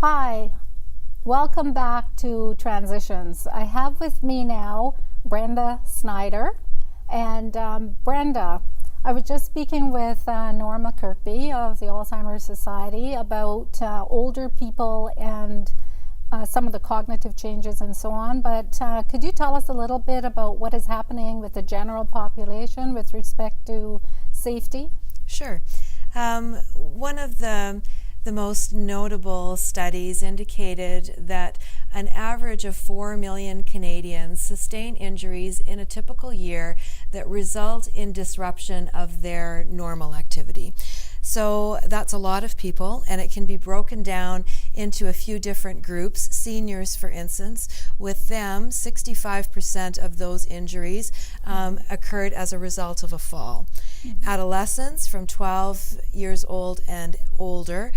Hi, welcome back to Transitions. I have with me now Brenda Snyder. And Brenda, I was just speaking with Norma Kirkby of the Alzheimer's Society about older people and some of the cognitive changes and so on. But could you tell us a little bit about what is happening with the general population with respect to safety? Sure. One of the most notable studies indicated that an average of 4 million Canadians sustain injuries in a typical year that result in disruption of their normal activity. So that's a lot of people, and it can be broken down into a few different groups. Seniors, for instance, with them, 65% of those injuries occurred as a result of a fall. Mm-hmm. Adolescents from 12 years old and older,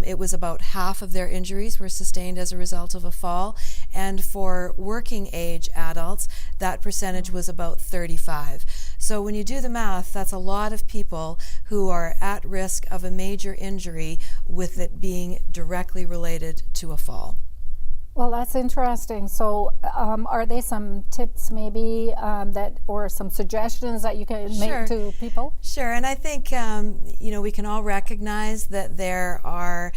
it was about half of their injuries were sustained as a result of a fall. And for working age adults, that percentage was about 35. So when you do the math, that's a lot of people who are at risk of a major injury with it being directly related to a fall. Well, that's interesting. So are there some tips maybe or some suggestions that you can make to people? Sure, and I think we can all recognize that there are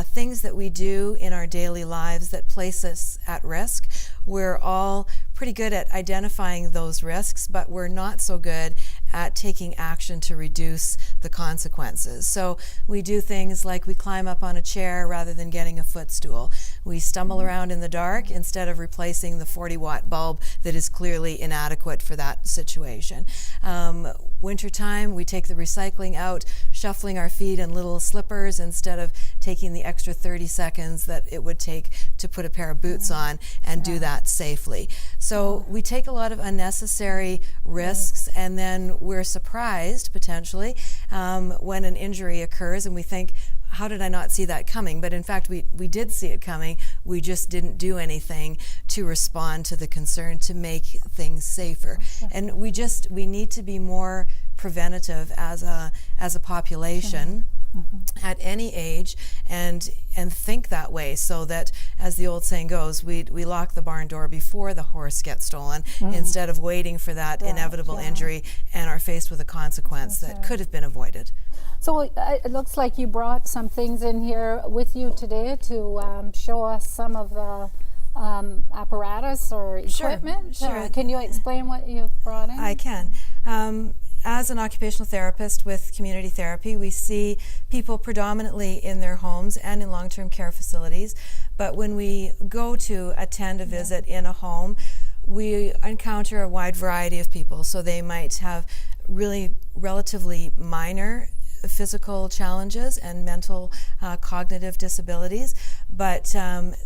things that we do in our daily lives that place us at risk. We're all pretty good at identifying those risks, but we're not so good at taking action to reduce the consequences. So we do things like we climb up on a chair rather than getting a footstool. We stumble around in the dark instead of replacing the 40-watt bulb that is clearly inadequate for that situation. Wintertime, we take the recycling out, shuffling our feet in little slippers instead of taking the extra 30 seconds that it would take to put a pair of boots on and do that safely. So we take a lot of unnecessary risks, and then we're surprised, potentially, when an injury occurs and we think, how did I not see that coming? But in fact, we did see it coming. We just didn't do anything to respond to the concern to make things safer. And we need to be more preventative as a population. Mm-hmm. At any age, and think that way, so that, as the old saying goes, we lock the barn door before the horse gets stolen, instead of waiting for that inevitable injury and are faced with a consequence that could have been avoided. So it looks like you brought some things in here with you today to show us some of the apparatus or equipment. Sure. Can you explain what you've brought in? I can. As an occupational therapist with community therapy, we see people predominantly in their homes and in long-term care facilities. But when we go to attend a visit in a home, we encounter a wide variety of people. So they might have really relatively minor physical challenges and mental cognitive disabilities, but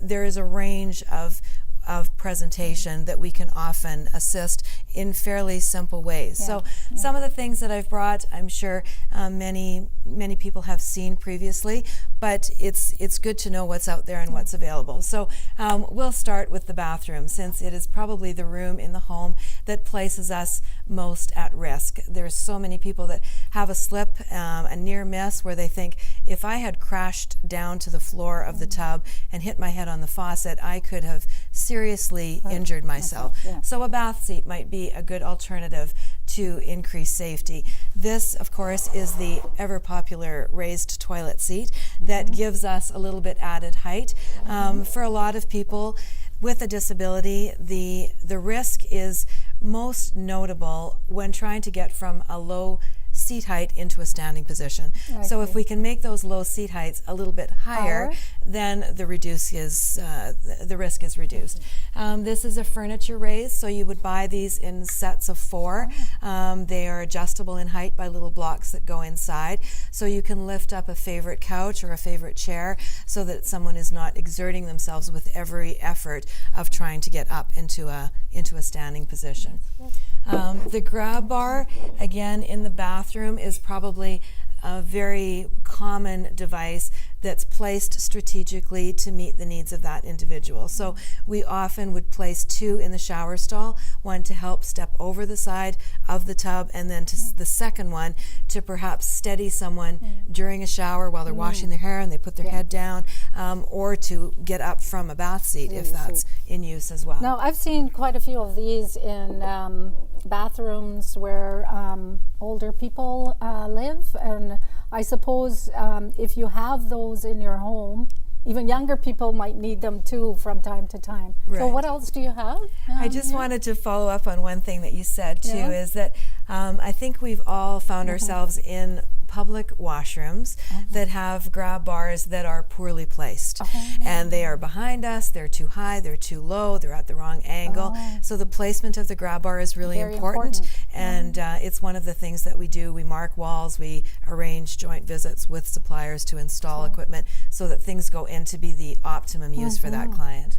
there is a range of presentation that we can often assist in fairly simple ways. So some of the things that I've brought, I'm sure many people have seen previously, but it's good to know what's out there and what's available. So we'll start with the bathroom, since it is probably the room in the home that places us most at risk. There's so many people that have a slip, a near miss, where they think, if I had crashed down to the floor of the tub and hit my head on the faucet, I could have seriously injured myself. So a bath seat might be a good alternative to increase safety. This, of course, is the ever popular raised toilet seat that gives us a little bit added height. For a lot of people with a disability, the risk is most notable when trying to get from a low seat height into a standing position. So if we can make those low seat heights a little bit higher, then the risk is reduced. This is a furniture raise, so you would buy these in sets of 4. They are adjustable in height by little blocks that go inside, so you can lift up a favorite couch or a favorite chair so that someone is not exerting themselves with every effort of trying to get up into a standing position. The grab bar, again, in the bathroom, is probably a very common device that's placed strategically to meet the needs of that individual. So we often would place 2 in the shower stall, one to help step over the side of the tub, and then the second one to perhaps steady someone during a shower while they're washing their hair and they put their head down. or to get up from a bath seat if that's in use as well. Now, I've seen quite a few of these in bathrooms where older people live, and I suppose if you have those in your home, even younger people might need them too from time to time. Right. So what else do you have? I just wanted to follow up on one thing that you said too, is that I think we've all found ourselves in public washrooms that have grab bars that are poorly placed. And they are behind us, they're too high, they're too low, they're at the wrong angle. So the placement of the grab bar is really important. And it's one of the things that we do. We mark walls, we arrange joint visits with suppliers to install equipment so that things go in to be the optimum use for that client.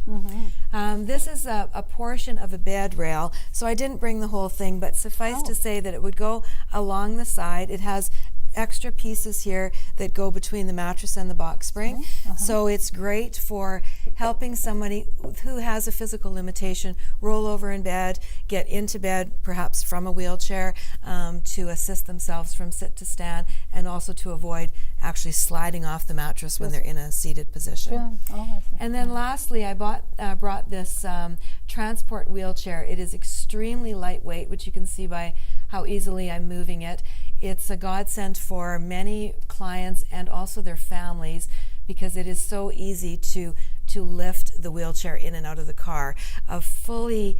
This is a portion of a bed rail, so I didn't bring the whole thing, but suffice to say that it would go along the side. It has extra pieces here that go between the mattress and the box spring. So it's great for helping somebody who has a physical limitation roll over in bed, get into bed perhaps from a wheelchair, to assist themselves from sit to stand, and also to avoid actually sliding off the mattress when they're in a seated position. And then lastly, I brought this transport wheelchair. It is extremely lightweight, which you can see by how easily I'm moving it. It's a godsend for many clients and also their families because it is so easy to lift the wheelchair in and out of the car. A fully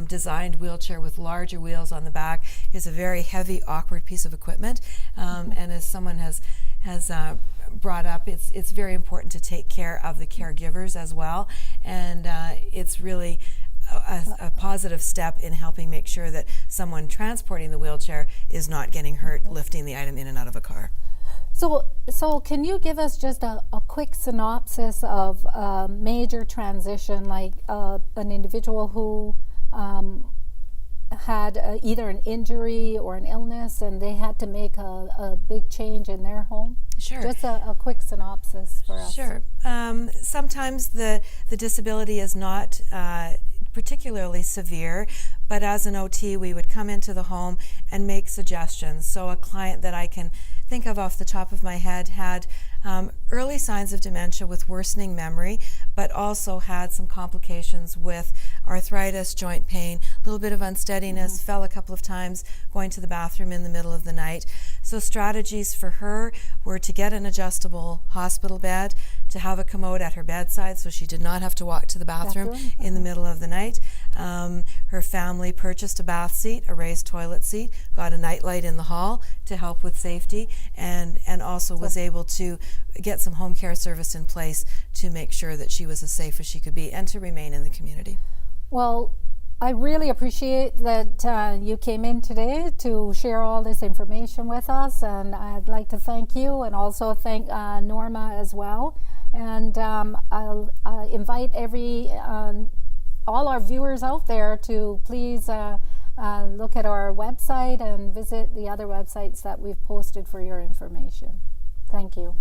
designed wheelchair with larger wheels on the back is a very heavy, awkward piece of equipment. And as someone has brought up, it's very important to take care of the caregivers as well. And it's really a positive step in helping make sure that someone transporting the wheelchair is not getting hurt lifting the item in and out of a car. So can you give us just a quick synopsis of a major transition, like an individual who had either an injury or an illness and they had to make a big change in their home? Sure. Just a quick synopsis for us. Sure. Sometimes the disability is not particularly severe, but as an OT we would come into the home and make suggestions. So a client that I can think of off the top of my head had early signs of dementia with worsening memory, but also had some complications with arthritis, joint pain, a little bit of unsteadiness, fell a couple of times going to the bathroom in the middle of the night. So strategies for her were to get an adjustable hospital bed, to have a commode at her bedside so she did not have to walk to the bathroom in the middle of the night. Her family purchased a bath seat, a raised toilet seat, got a nightlight in the hall to help with safety, and also was able to get some home care service in place to make sure that she was as safe as she could be and to remain in the community. Well, I really appreciate that you came in today to share all this information with us, and I'd like to thank you and also thank Norma as well. And I'll invite all our viewers out there to please look at our website and visit the other websites that we've posted for your information. Thank you.